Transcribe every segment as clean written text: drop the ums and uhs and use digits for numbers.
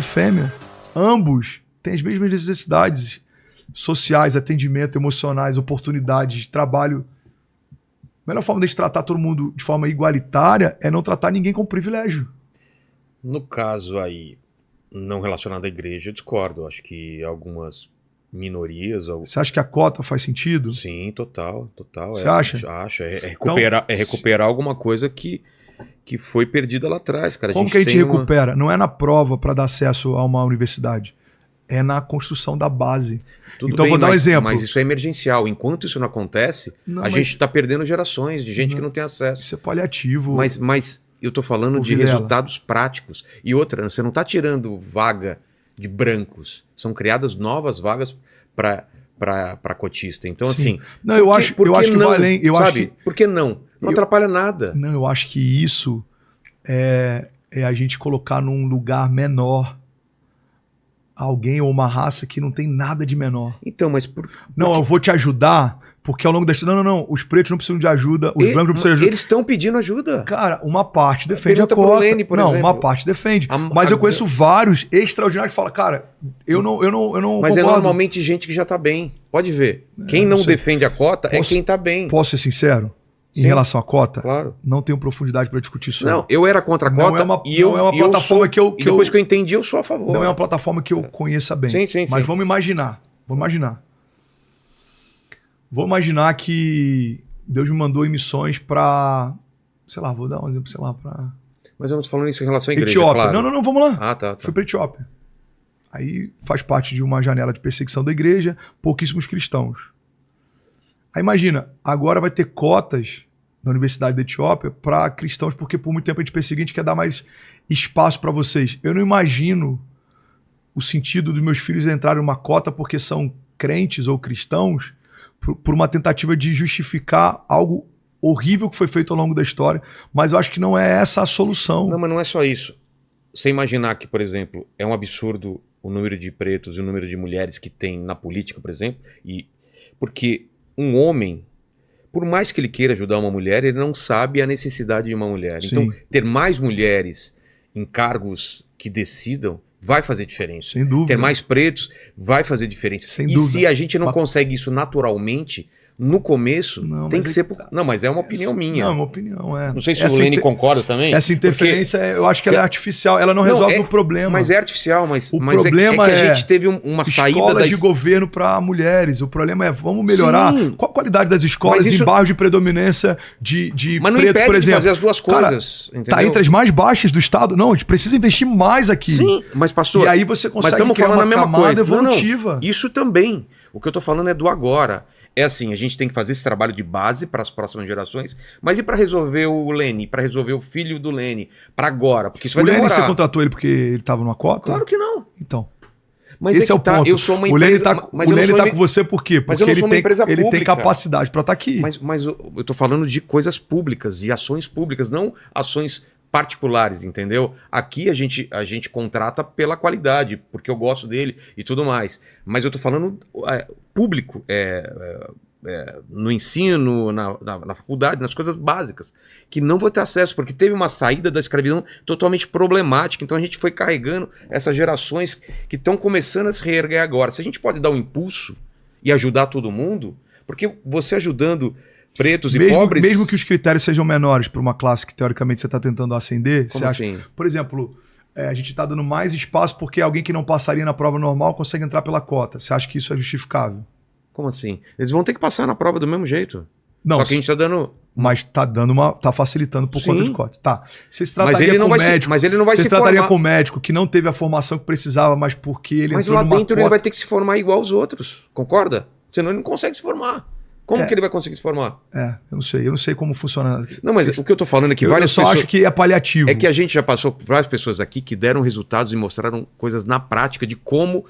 fêmea. Ambos têm as mesmas necessidades sociais, atendimento, emocionais, oportunidades de trabalho. A melhor forma de tratar todo mundo de forma igualitária é não tratar ninguém com privilégio. No caso aí, não relacionado à igreja, eu discordo. Acho que algumas minorias... Você acha que a cota faz sentido? Sim, total. Você acha? Acho. Recuperar alguma coisa que foi perdida lá atrás, cara. Como que a gente recupera? Não é na prova para dar acesso a uma universidade. É na construção da base. Tudo então, bem, vou dar um exemplo. Mas isso é emergencial. Enquanto isso não acontece, gente está perdendo gerações de gente que não tem acesso. Isso é paliativo. Mas eu tô falando de resultados práticos. E outra, você não está tirando vaga de brancos. São criadas novas vagas para cotista. Então, assim... Não, eu acho que vai além. Por que não? Não atrapalha nada. Não, eu acho que isso é a gente colocar num lugar menor alguém ou uma raça que não tem nada de menor. Então, mas eu vou te ajudar, porque ao longo da história... Não, os pretos não precisam de ajuda, os brancos não precisam de ajuda. Eles estão pedindo ajuda. Cara, uma parte defende a cota. Lene, por exemplo. Uma parte defende. Mas eu conheço vários extraordinários que falam, cara, eu não Mas concordo. É normalmente gente que já tá bem. Pode ver. Quem não defende a cota é quem tá bem. Posso ser sincero? Em relação à cota, claro. Não tenho profundidade para discutir isso. Não, eu era contra a cota não é uma plataforma que eu... depois que eu entendi, eu sou a favor. Não é uma plataforma que eu conheça bem. Sim. Mas vamos imaginar. Vou imaginar que Deus me mandou em missões para... Sei lá, vou dar um exemplo, para... Mas eu não tô falando isso em relação à igreja, Etiópia. claro. Não, vamos lá. Tá. Fui para Etiópia. Aí faz parte de uma janela de perseguição da igreja, pouquíssimos cristãos. Aí imagina, agora vai ter cotas na Universidade da Etiópia para cristãos, porque por muito tempo a gente perseguiu, a gente quer dar mais espaço para vocês. Eu não imagino o sentido dos meus filhos entrarem numa cota porque são crentes ou cristãos por uma tentativa de justificar algo horrível que foi feito ao longo da história, mas eu acho que não é essa a solução. Não, mas não é só isso. Você imaginar que, por exemplo, é um absurdo o número de pretos e o número de mulheres que tem na política, por exemplo, porque um homem, por mais que ele queira ajudar uma mulher, ele não sabe a necessidade de uma mulher. Sim. Então, ter mais mulheres em cargos que decidam vai fazer diferença. Sem dúvida. Ter mais pretos vai fazer diferença. Sem dúvida. Se a gente não consegue isso naturalmente, no começo, tem que ser... Não, mas é uma opinião minha. Não, é uma opinião, Não sei se o Lene concorda também. Essa interferência, eu acho que ela é artificial, ela não resolve o problema. Mas é artificial, mas problema é que a gente teve uma saída... Escolas de governo para mulheres. O problema é, vamos melhorar. Sim. Qual a qualidade das escolas em bairros de predominância de mas não preto, impede por exemplo? De fazer as duas coisas. Cara, tá entre as mais baixas do estado. Não, a gente precisa investir mais aqui. Sim, mas pastor... E aí você consegue criar uma camada evolutiva. Não, isso também. O que eu tô falando é do agora. É assim, a gente tem que fazer esse trabalho de base para as próximas gerações, mas e para resolver o Lene, para resolver o filho do Lene, para agora? Porque isso vai demorar. O Lene, você contratou ele porque ele estava numa cota? Claro que não. Então. Mas esse é o ponto. Eu sou uma empresa... O Lene tá com você por quê? Porque ele tem capacidade para estar aqui. Mas eu tô falando de coisas públicas, de ações públicas, não ações particulares, entendeu? Aqui a gente contrata pela qualidade, porque eu gosto dele e tudo mais. Mas eu tô falando público, no ensino, na faculdade, nas coisas básicas, que não vou ter acesso, porque teve uma saída da escravidão totalmente problemática. Então a gente foi carregando essas gerações que estão começando a se reerguer agora. Se a gente pode dar um impulso e ajudar todo mundo, porque você ajudando pretos e pobres... Mesmo que os critérios sejam menores para uma classe que teoricamente você está tentando ascender, como você acha, assim? Por exemplo, a gente está dando mais espaço porque alguém que não passaria na prova normal consegue entrar pela cota. Você acha que isso é justificável? Como assim? Eles vão ter que passar na prova do mesmo jeito. Não, só que a gente está dando... Mas tá facilitando por conta de cota. Tá. Você se trataria mas ele não com vai médico, mas ele não vai se trataria formar. com médico que não teve a formação que precisava, mas porque ele mas entrou lá numa dentro cota... ele vai ter que se formar igual aos outros. Concorda? Senão ele não consegue se formar. Como que ele vai conseguir se formar? Eu não sei como funciona. Não, mas o que eu tô falando é que várias pessoas... Eu só acho que é paliativo. É que a gente já passou por várias pessoas aqui que deram resultados e mostraram coisas na prática de como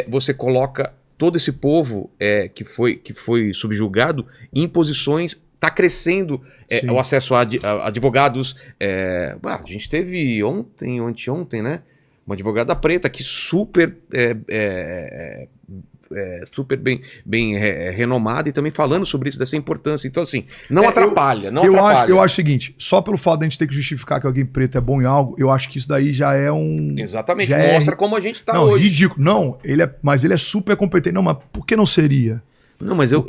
você coloca todo esse povo que foi subjugado em posições... Está crescendo o acesso a advogados. A gente teve anteontem, né? Uma advogada preta que super super bem renomada e também falando sobre isso, dessa importância. Então, assim, não atrapalha, não atrapalha. Eu acho o seguinte, só pelo fato de a gente ter que justificar que alguém preto é bom em algo, eu acho que isso daí já é um... Exatamente, já mostra como a gente tá hoje. Ridículo. Não, mas ele é super competente. Não, mas por que não seria? Não, mas eu...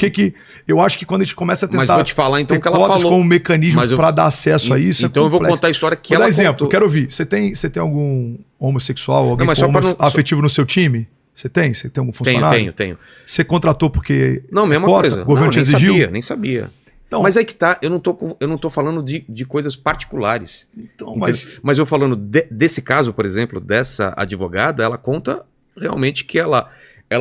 Eu acho que quando a gente começa a tentar... Mas vou te falar então que ela cotas falou. como um mecanismo para dar acesso a isso. Então eu vou contar a história que ela exemplo, contou. Quero ouvir. Você tem algum homossexual, alguém afetivo no seu time? Você tem? Você tem algum funcionário? Tenho. Você contratou porque... Não, mesma coisa. O governo te exigiu? Nem sabia. Então, mas aí que tá, eu não tô falando de coisas particulares. Então, mas eu falando desse caso, por exemplo, dessa advogada, ela conta realmente que ela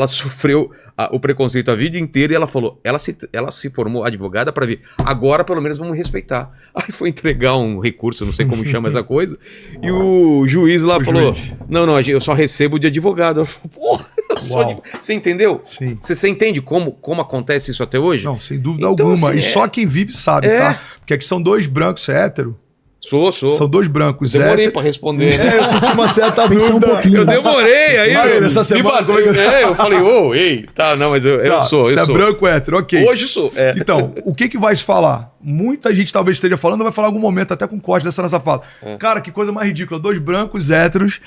sofreu o preconceito a vida inteira e ela falou, ela se formou advogada para ver, agora pelo menos vamos respeitar. Aí foi entregar um recurso, não sei como chama essa coisa, e o juiz lá falou, não, eu só recebo de advogado. Eu falei, porra, você entendeu? Sim. Você entende como acontece isso até hoje? Não, sem dúvida alguma. Assim, e só quem vive sabe, tá? Porque aqui são dois brancos, você é hétero? Sou. São dois brancos. Demorei pra responder, né? Eu senti uma certa dúvida. Eu demorei, aí essa semana, eu falei, mas eu sou. Você é branco, hétero, ok. Hoje sou. Então, o que vai se falar? Muita gente talvez esteja falando, vai falar em algum momento, até com corte dessa nossa fala. Cara, que coisa mais ridícula. Dois brancos héteros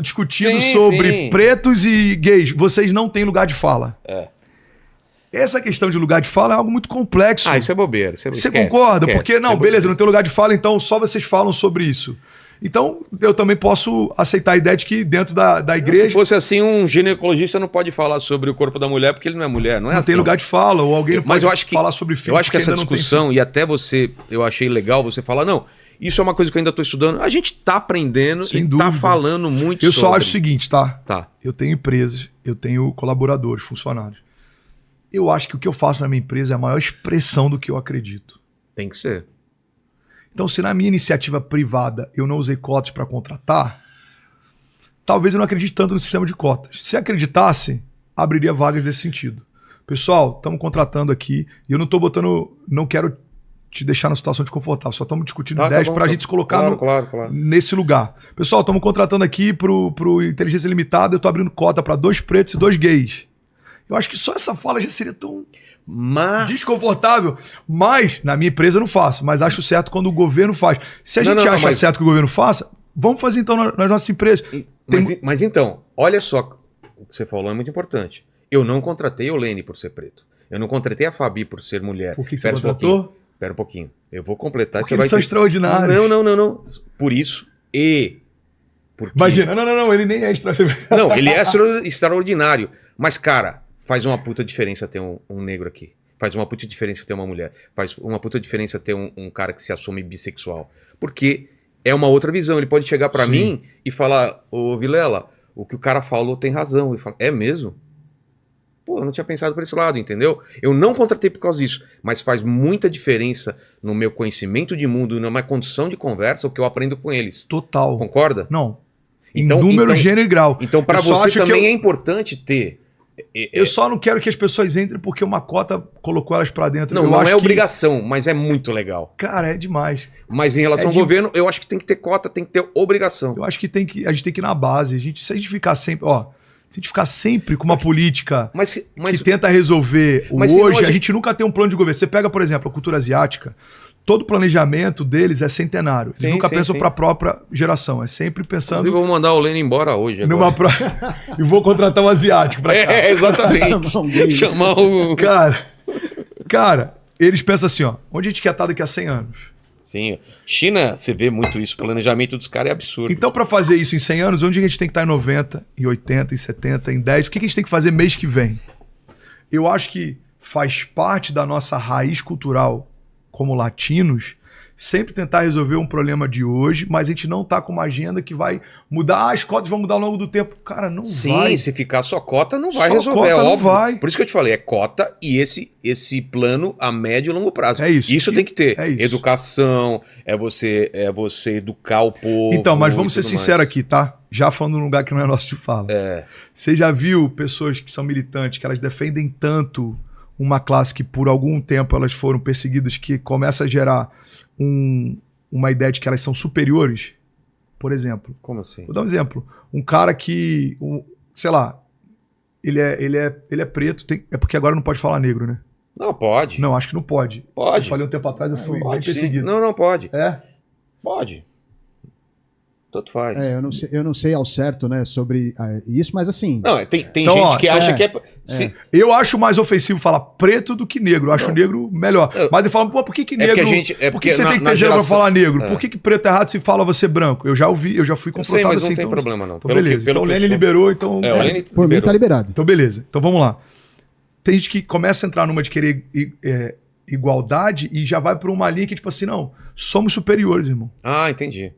discutindo sobre pretos e gays. Vocês não têm lugar de fala. Essa questão de lugar de fala é algo muito complexo. Isso é bobeira. Você concorda? Porque, beleza, não tem lugar de fala, então só vocês falam sobre isso. Então, eu também posso aceitar a ideia de que dentro da igreja... Se fosse assim, um ginecologista não pode falar sobre o corpo da mulher porque ele não é mulher, não é assim. Não tem lugar de fala, ou alguém não pode falar sobre filho. Eu acho que essa discussão, e até eu achei legal você falar, não, isso é uma coisa que eu ainda estou estudando. A gente está aprendendo e está falando muito sobre. Eu só acho o seguinte, tá? Tá. Eu tenho empresas, eu tenho colaboradores, funcionários. Eu acho que o que eu faço na minha empresa é a maior expressão do que eu acredito. Tem que ser. Então, se na minha iniciativa privada eu não usei cotas para contratar, talvez eu não acredite tanto no sistema de cotas. Se acreditasse, abriria vagas nesse sentido. Pessoal, estamos contratando aqui e eu não quero te deixar numa situação desconfortável, só estamos discutindo ideias para a gente se colocar nesse lugar. Pessoal, estamos contratando aqui para o Inteligência Limitada, eu estou abrindo cota para 2 pretos e 2 gays. Eu acho que só essa fala já seria tão desconfortável. Mas, na minha empresa eu não faço, mas acho certo quando o governo faz. Se a gente acha certo que o governo faça, vamos fazer então nas nossas empresas. Mas então, olha só, o que você falou é muito importante. Eu não contratei o Lene por ser preto. Eu não contratei a Fabi por ser mulher. Por que você contratou? Espera um pouquinho. Eu vou completar. Porque eles são extraordinários. Não. Por isso, porque... Imagina, não, ele nem é extraordinário. Não, ele é extraordinário. Mas, cara... Faz uma puta diferença ter um negro aqui. Faz uma puta diferença ter uma mulher. Faz uma puta diferença ter um cara que se assume bissexual. Porque é uma outra visão. Ele pode chegar pra mim e falar, ô Vilela, o que o cara falou tem razão. Ele fala, é mesmo? Pô, eu não tinha pensado por esse lado, entendeu? Eu não contratei por causa disso. Mas faz muita diferença no meu conhecimento de mundo e na minha condição de conversa o que eu aprendo com eles. Total. Concorda? Não. Então, número, gênero e grau. Então pra você também é importante ter... Eu só não quero que as pessoas entrem porque uma cota colocou elas pra dentro. Não é obrigação, mas é muito legal. Cara, é demais. Mas em relação ao governo, eu acho que tem que ter cota, tem que ter obrigação. Eu acho que a gente tem que ir na base. Se a gente ficar sempre, se a gente ficar sempre com uma política que tenta resolver o hoje, a gente nunca tem um plano de governo. Você pega, por exemplo, a cultura asiática, todo o planejamento deles é centenário. Eles nunca pensam para a própria geração. É sempre pensando... Inclusive, eu vou mandar o Lênin embora hoje. E vou contratar um asiático para cá. Exatamente. Chamar o... Cara, eles pensam assim, onde a gente quer estar daqui a 100 anos? Sim. China, você vê muito isso. O planejamento dos caras é absurdo. Então, para fazer isso em 100 anos, onde a gente tem que estar em 90, em 80, em 70, em 10? O que a gente tem que fazer mês que vem? Eu acho que faz parte da nossa raiz cultural como latinos, sempre tentar resolver um problema de hoje, mas a gente não tá com uma agenda que vai mudar, as cotas vão mudar ao longo do tempo. Cara, não vai. Sim, se ficar só cota, não vai resolver, é óbvio. Não vai. Por isso que eu te falei, é cota e esse plano a médio e longo prazo. É isso. Isso tem que ter. Educação, é você educar o povo. Então, mas vamos ser sinceros aqui, tá? Já falando num lugar que não é nosso de fala. Você já viu pessoas que são militantes, que elas defendem tanto uma classe que por algum tempo elas foram perseguidas, que começa a gerar uma ideia de que elas são superiores? Por exemplo. Como assim? Vou dar um exemplo. Um cara que, sei lá, ele é preto, é porque agora não pode falar negro, né? Não, pode. Não, acho que não pode. Pode. Eu falei um tempo atrás, eu fui bem Pode, sim. perseguido. Não, pode. É? Pode. Tanto faz. Eu não sei ao certo, né, sobre isso, mas assim... Não, tem Então, gente ó, que acha que é... Eu acho mais ofensivo falar preto do que negro. Eu acho negro melhor. Mas ele fala, pô, por que negro... por que você tem que ter geração... pra falar negro? Por que preto é errado se fala você branco? Eu já ouvi, eu já fui confrontado mas assim. Não tem problema, não. Então, beleza. Então o Lênin liberou, então... o Lênin por mim tá liberado. Então, beleza. Então, vamos lá. Tem gente que começa a entrar numa de querer igualdade e já vai pra uma linha que, tipo assim, não, somos superiores, irmão. Ah, entendi.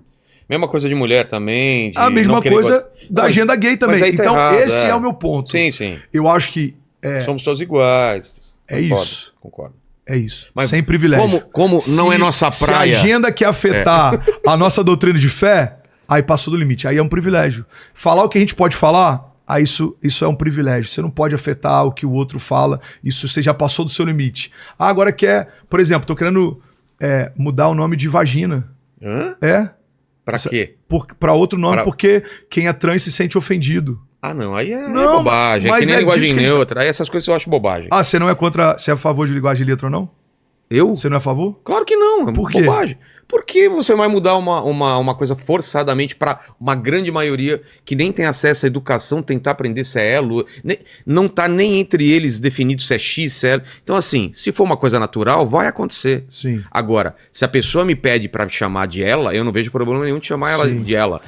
Mesma coisa de mulher também. A mesma coisa da agenda gay também. Tá então, errado, esse é o meu ponto. Sim. Eu acho que... somos todos iguais. Isso. Concordo. É isso. Mas sem privilégio. Como não é nossa praia... Se a agenda quer afetar a nossa doutrina de fé, aí passou do limite. Aí é um privilégio. Falar o que a gente pode falar, aí isso é um privilégio. Você não pode afetar o que o outro fala. Isso você já passou do seu limite. Agora quer... Por exemplo, tô querendo mudar o nome de vagina. Hã? Pra quê? Pra outro nome, porque quem é trans se sente ofendido. Ah, não. Aí é bobagem. É que nem linguagem neutra. Aí essas coisas eu acho bobagem. Ah, você não é contra... Você é a favor de linguagem de letra ou não? Eu? Você não é a favor? Claro que não. É Por quê? Bobagem. Por que você vai mudar uma coisa forçadamente para uma grande maioria que nem tem acesso à educação, tentar aprender se é L, não tá nem entre eles definido se é X, se é L. Então, assim, se for uma coisa natural, vai acontecer. Sim. Agora, se a pessoa me pede para chamar de ela, eu não vejo problema nenhum de chamar ela de ela.